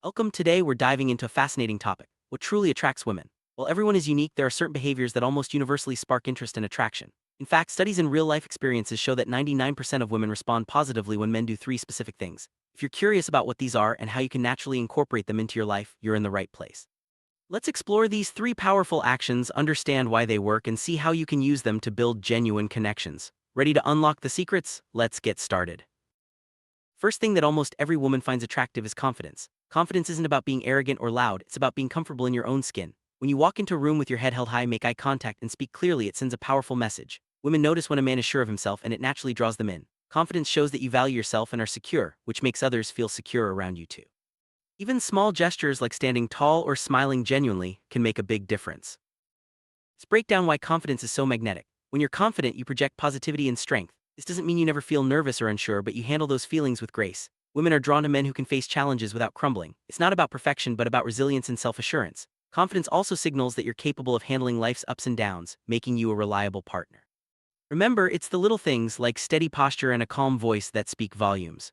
Welcome. Today we're diving into a fascinating topic: what truly attracts women. While everyone is unique, there are certain behaviors that almost universally spark interest and attraction. In fact, studies and real-life experiences show that 99% of women respond positively when men do three specific things. If you're curious about what these are and how you can naturally incorporate them into your life, you're in the right place. Let's explore these three powerful actions, understand why they work, and see how you can use them to build genuine connections. Ready to unlock the secrets? Let's get started. First thing that almost every woman finds attractive is confidence. Confidence isn't about being arrogant or loud, it's about being comfortable in your own skin. When you walk into a room with your head held high, make eye contact, and speak clearly, it sends a powerful message. Women notice when a man is sure of himself, and it naturally draws them in. Confidence shows that you value yourself and are secure, which makes others feel secure around you too. Even small gestures like standing tall or smiling genuinely can make a big difference. Let's break down why confidence is so magnetic. When you're confident, you project positivity and strength. This doesn't mean you never feel nervous or unsure, but you handle those feelings with grace. Women are drawn to men who can face challenges without crumbling. It's not about perfection, but about resilience and self-assurance. Confidence also signals that you're capable of handling life's ups and downs, making you a reliable partner. Remember, it's the little things like steady posture and a calm voice that speak volumes.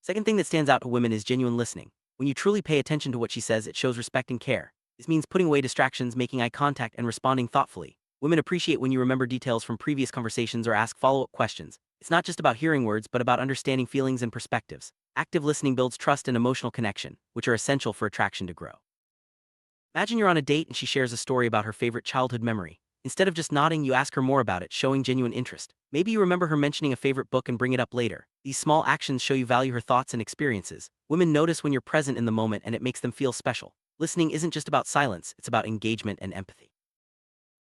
Second thing that stands out to women is genuine listening. When you truly pay attention to what she says, it shows respect and care. This means putting away distractions, making eye contact, and responding thoughtfully. Women appreciate when you remember details from previous conversations or ask follow-up questions. It's not just about hearing words, but about understanding feelings and perspectives. Active listening builds trust and emotional connection, which are essential for attraction to grow. Imagine you're on a date and she shares a story about her favorite childhood memory. Instead of just nodding, you ask her more about it, showing genuine interest. Maybe you remember her mentioning a favorite book and bring it up later. These small actions show you value her thoughts and experiences. Women notice when you're present in the moment, and it makes them feel special. Listening isn't just about silence, it's about engagement and empathy.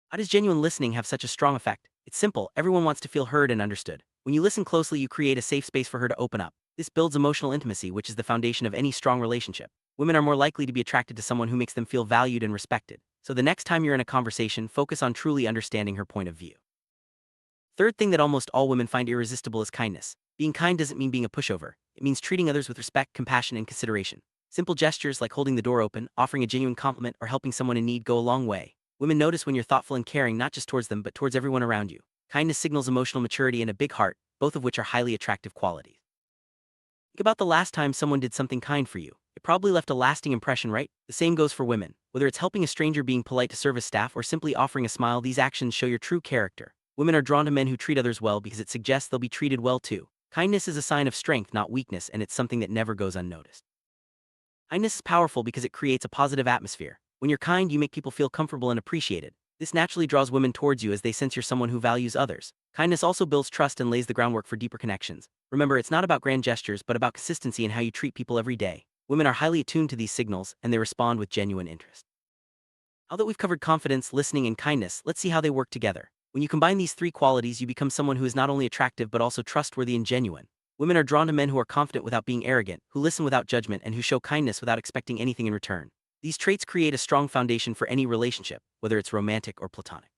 How does genuine listening have such a strong effect? It's simple: everyone wants to feel heard and understood. When you listen closely, you create a safe space for her to open up. This builds emotional intimacy, which is the foundation of any strong relationship. Women are more likely to be attracted to someone who makes them feel valued and respected. So the next time you're in a conversation, focus on truly understanding her point of view. Third thing that almost all women find irresistible is kindness. Being kind doesn't mean being a pushover. It means treating others with respect, compassion, and consideration. Simple gestures like holding the door open, offering a genuine compliment, or helping someone in need go a long way. Women notice when you're thoughtful and caring, not just towards them, but towards everyone around you. Kindness signals emotional maturity and a big heart, both of which are highly attractive qualities. Think about the last time someone did something kind for you. It probably left a lasting impression, right? The same goes for women. Whether it's helping a stranger, being polite to service staff, or simply offering a smile, these actions show your true character. Women are drawn to men who treat others well because it suggests they'll be treated well too. Kindness is a sign of strength, not weakness, and it's something that never goes unnoticed. Kindness is powerful because it creates a positive atmosphere. When you're kind, you make people feel comfortable and appreciated. This naturally draws women towards you as they sense you're someone who values others. Kindness also builds trust and lays the groundwork for deeper connections. Remember, it's not about grand gestures, but about consistency in how you treat people every day. Women are highly attuned to these signals, and they respond with genuine interest. Now that we've covered confidence, listening, and kindness, let's see how they work together. When you combine these three qualities, you become someone who is not only attractive but also trustworthy and genuine. Women are drawn to men who are confident without being arrogant, who listen without judgment, and who show kindness without expecting anything in return. These traits create a strong foundation for any relationship, whether it's romantic or platonic.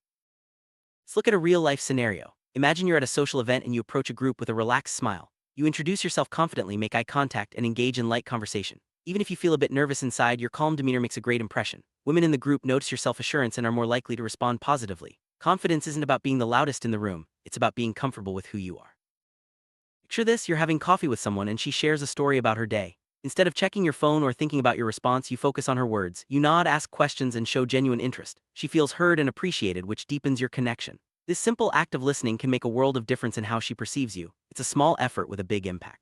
Let's look at a real-life scenario. Imagine you're at a social event and you approach a group with a relaxed smile. You introduce yourself confidently, make eye contact, and engage in light conversation. Even if you feel a bit nervous inside, your calm demeanor makes a great impression. Women in the group notice your self-assurance and are more likely to respond positively. Confidence isn't about being the loudest in the room, it's about being comfortable with who you are. Picture this: you're having coffee with someone and she shares a story about her day. Instead of checking your phone or thinking about your response, you focus on her words. You nod, ask questions, and show genuine interest. She feels heard and appreciated, which deepens your connection. This simple act of listening can make a world of difference in how she perceives you. It's a small effort with a big impact.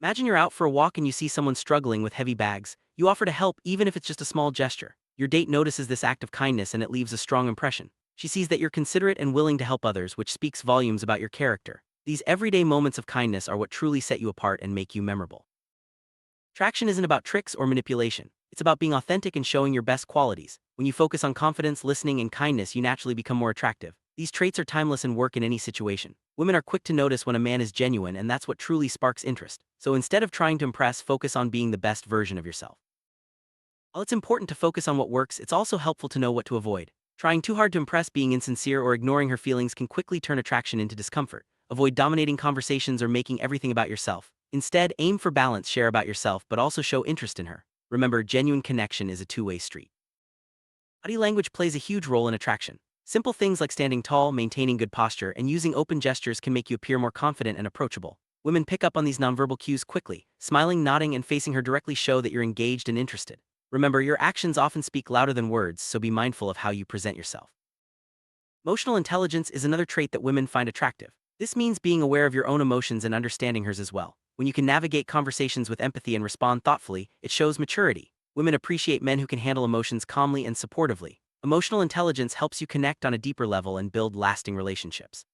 Imagine you're out for a walk and you see someone struggling with heavy bags. You offer to help, even if it's just a small gesture. Your date notices this act of kindness and it leaves a strong impression. She sees that you're considerate and willing to help others, which speaks volumes about your character. These everyday moments of kindness are what truly set you apart and make you memorable. Attraction isn't about tricks or manipulation. It's about being authentic and showing your best qualities. When you focus on confidence, listening, and kindness, you naturally become more attractive. These traits are timeless and work in any situation. Women are quick to notice when a man is genuine, and that's what truly sparks interest. So instead of trying to impress, focus on being the best version of yourself. While it's important to focus on what works, it's also helpful to know what to avoid. Trying too hard to impress, being insincere, or ignoring her feelings can quickly turn attraction into discomfort. Avoid dominating conversations or making everything about yourself. Instead, aim for balance, share about yourself, but also show interest in her. Remember, genuine connection is a two-way street. Body language plays a huge role in attraction. Simple things like standing tall, maintaining good posture, and using open gestures can make you appear more confident and approachable. Women pick up on these nonverbal cues quickly. Smiling, nodding, and facing her directly show that you're engaged and interested. Remember, your actions often speak louder than words, so be mindful of how you present yourself. Emotional intelligence is another trait that women find attractive. This means being aware of your own emotions and understanding hers as well. When you can navigate conversations with empathy and respond thoughtfully, it shows maturity. Women appreciate men who can handle emotions calmly and supportively. Emotional intelligence helps you connect on a deeper level and build lasting relationships.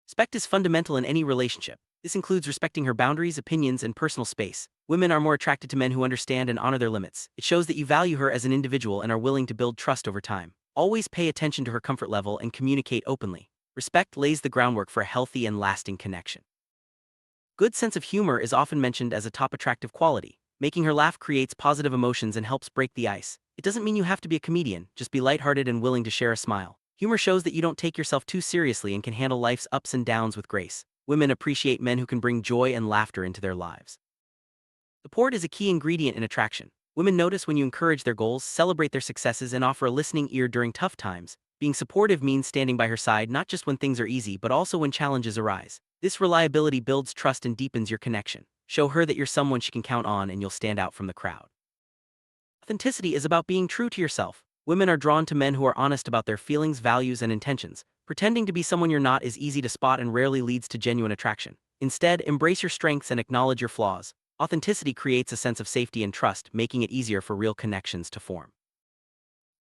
Respect is fundamental in any relationship. This includes respecting her boundaries, opinions, and personal space. Women are more attracted to men who understand and honor their limits. It shows that you value her as an individual and are willing to build trust over time. Always pay attention to her comfort level and communicate openly. Respect lays the groundwork for a healthy and lasting connection. Good sense of humor is often mentioned as a top attractive quality. Making her laugh creates positive emotions and helps break the ice. It doesn't mean you have to be a comedian, just be lighthearted and willing to share a smile. Humor shows that you don't take yourself too seriously and can handle life's ups and downs with grace. Women appreciate men who can bring joy and laughter into their lives. Support is a key ingredient in attraction. Women notice when you encourage their goals, celebrate their successes, and offer a listening ear during tough times. Being supportive means standing by her side not just when things are easy but also when challenges arise. This reliability builds trust and deepens your connection. Show her that you're someone she can count on and you'll stand out from the crowd. Authenticity is about being true to yourself. Women are drawn to men who are honest about their feelings, values, and intentions. Pretending to be someone you're not is easy to spot and rarely leads to genuine attraction. Instead, embrace your strengths and acknowledge your flaws. Authenticity creates a sense of safety and trust, making it easier for real connections to form.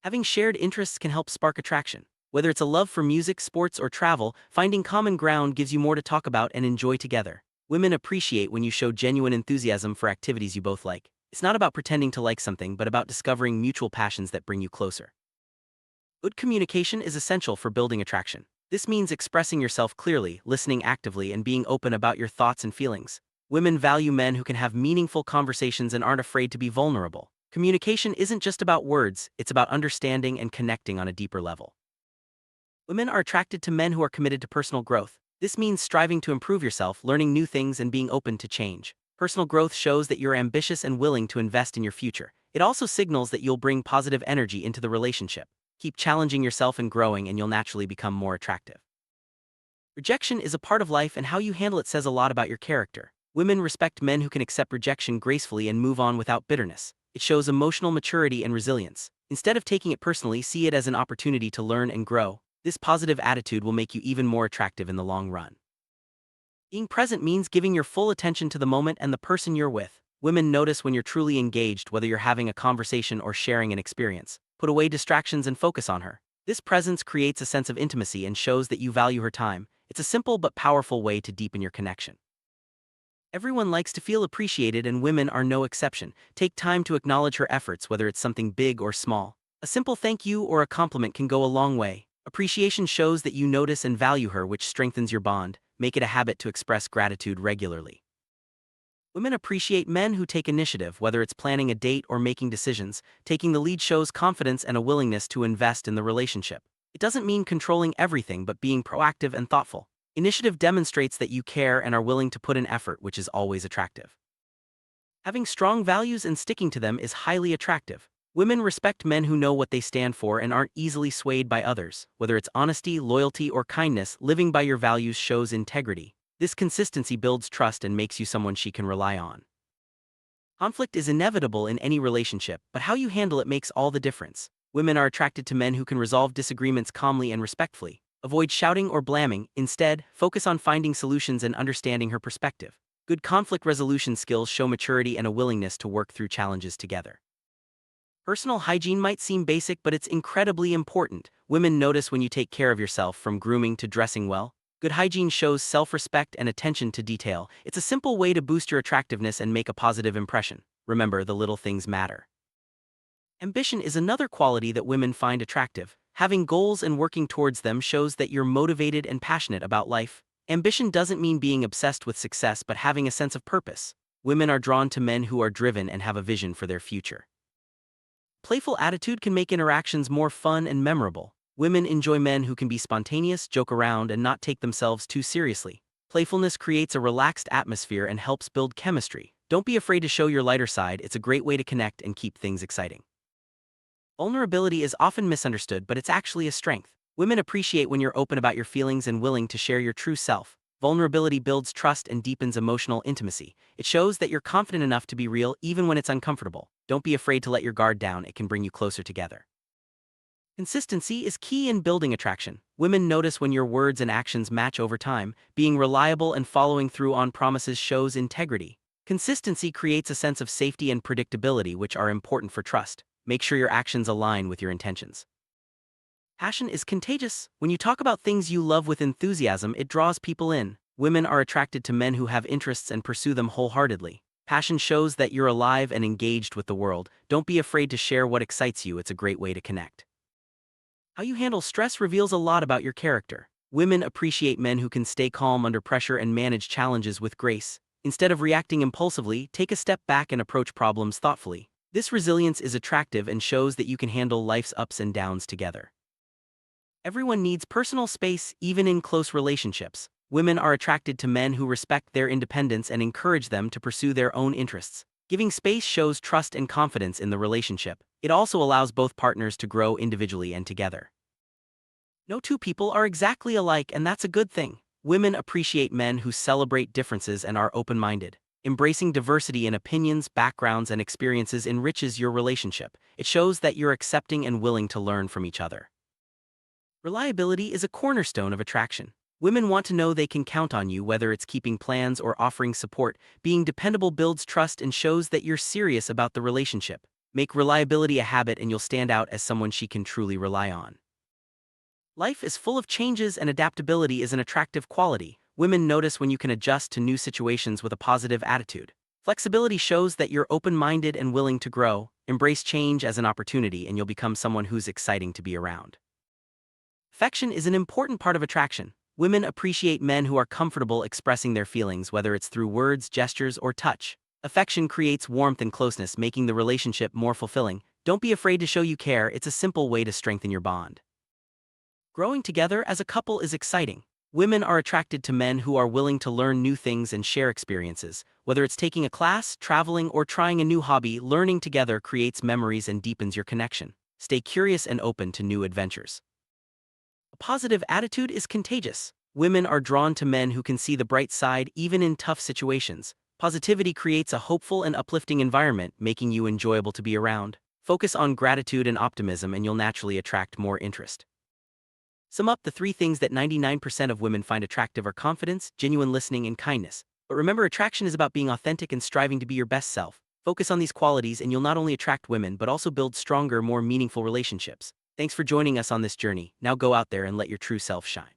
Having shared interests can help spark attraction. Whether it's a love for music, sports, or travel, finding common ground gives you more to talk about and enjoy together. Women appreciate when you show genuine enthusiasm for activities you both like. It's not about pretending to like something, but about discovering mutual passions that bring you closer. Good communication is essential for building attraction. This means expressing yourself clearly, listening actively, and being open about your thoughts and feelings. Women value men who can have meaningful conversations and aren't afraid to be vulnerable. Communication isn't just about words, it's about understanding and connecting on a deeper level. Women are attracted to men who are committed to personal growth. This means striving to improve yourself, learning new things, and being open to change. Personal growth shows that you're ambitious and willing to invest in your future. It also signals that you'll bring positive energy into the relationship. Keep challenging yourself and growing, and you'll naturally become more attractive. Rejection is a part of life, and how you handle it says a lot about your character. Women respect men who can accept rejection gracefully and move on without bitterness. It shows emotional maturity and resilience. Instead of taking it personally, see it as an opportunity to learn and grow. This positive attitude will make you even more attractive in the long run. Being present means giving your full attention to the moment and the person you're with. Women notice when you're truly engaged, whether you're having a conversation or sharing an experience. Put away distractions and focus on her. This presence creates a sense of intimacy and shows that you value her time. It's a simple but powerful way to deepen your connection. Everyone likes to feel appreciated, and women are no exception. Take time to acknowledge her efforts, whether it's something big or small. A simple thank you or a compliment can go a long way. Appreciation shows that you notice and value her, which strengthens your bond. Make it a habit to express gratitude regularly. Women appreciate men who take initiative, whether it's planning a date or making decisions. Taking the lead shows confidence and a willingness to invest in the relationship. It doesn't mean controlling everything, but being proactive and thoughtful. Initiative demonstrates that you care and are willing to put in effort, which is always attractive. Having strong values and sticking to them is highly attractive. Women respect men who know what they stand for and aren't easily swayed by others. Whether it's honesty, loyalty, or kindness, living by your values shows integrity. This consistency builds trust and makes you someone she can rely on. Conflict is inevitable in any relationship, but how you handle it makes all the difference. Women are attracted to men who can resolve disagreements calmly and respectfully. Avoid shouting or blaming. Instead, focus on finding solutions and understanding her perspective. Good conflict resolution skills show maturity and a willingness to work through challenges together. Personal hygiene might seem basic, but it's incredibly important. Women notice when you take care of yourself, from grooming to dressing well. Good hygiene shows self-respect and attention to detail. It's a simple way to boost your attractiveness and make a positive impression. Remember, the little things matter. Ambition is another quality that women find attractive. Having goals and working towards them shows that you're motivated and passionate about life. Ambition doesn't mean being obsessed with success, but having a sense of purpose. Women are drawn to men who are driven and have a vision for their future. Playful attitude can make interactions more fun and memorable. Women enjoy men who can be spontaneous, joke around, and not take themselves too seriously. Playfulness creates a relaxed atmosphere and helps build chemistry. Don't be afraid to show your lighter side. It's a great way to connect and keep things exciting. Vulnerability is often misunderstood, but it's actually a strength. Women appreciate when you're open about your feelings and willing to share your true self. Vulnerability builds trust and deepens emotional intimacy. It shows that you're confident enough to be real even when it's uncomfortable. Don't be afraid to let your guard down, it can bring you closer together. Consistency is key in building attraction. Women notice when your words and actions match over time. Being reliable and following through on promises shows integrity. Consistency creates a sense of safety and predictability, which are important for trust. Make sure your actions align with your intentions. Passion is contagious. When you talk about things you love with enthusiasm, it draws people in. Women are attracted to men who have interests and pursue them wholeheartedly. Passion shows that you're alive and engaged with the world. Don't be afraid to share what excites you, it's a great way to connect. How you handle stress reveals a lot about your character. Women appreciate men who can stay calm under pressure and manage challenges with grace. Instead of reacting impulsively, take a step back and approach problems thoughtfully. This resilience is attractive and shows that you can handle life's ups and downs together. Everyone needs personal space, even in close relationships. Women are attracted to men who respect their independence and encourage them to pursue their own interests. Giving space shows trust and confidence in the relationship. It also allows both partners to grow individually and together. No two people are exactly alike, and that's a good thing. Women appreciate men who celebrate differences and are open-minded. Embracing diversity in opinions, backgrounds, and experiences enriches your relationship. It shows that you're accepting and willing to learn from each other. Reliability is a cornerstone of attraction. Women want to know they can count on you, whether it's keeping plans or offering support. Being dependable builds trust and shows that you're serious about the relationship. Make reliability a habit and you'll stand out as someone she can truly rely on. Life is full of changes and adaptability is an attractive quality. Women notice when you can adjust to new situations with a positive attitude. Flexibility shows that you're open-minded and willing to grow. Embrace change as an opportunity and you'll become someone who's exciting to be around. Affection is an important part of attraction. Women appreciate men who are comfortable expressing their feelings, whether it's through words, gestures, or touch. Affection creates warmth and closeness, making the relationship more fulfilling. Don't be afraid to show you care, it's a simple way to strengthen your bond. Growing together as a couple is exciting. Women are attracted to men who are willing to learn new things and share experiences. Whether it's taking a class, traveling, or trying a new hobby, learning together creates memories and deepens your connection. Stay curious and open to new adventures. A positive attitude is contagious. Women are drawn to men who can see the bright side even in tough situations. Positivity creates a hopeful and uplifting environment, making you enjoyable to be around. Focus on gratitude and optimism and you'll naturally attract more interest. Sum up the 3 things that 99% of women find attractive are confidence, genuine listening, and kindness. But remember, attraction is about being authentic and striving to be your best self. Focus on these qualities and you'll not only attract women but also build stronger, more meaningful relationships. Thanks for joining us on this journey. Now go out there and let your true self shine.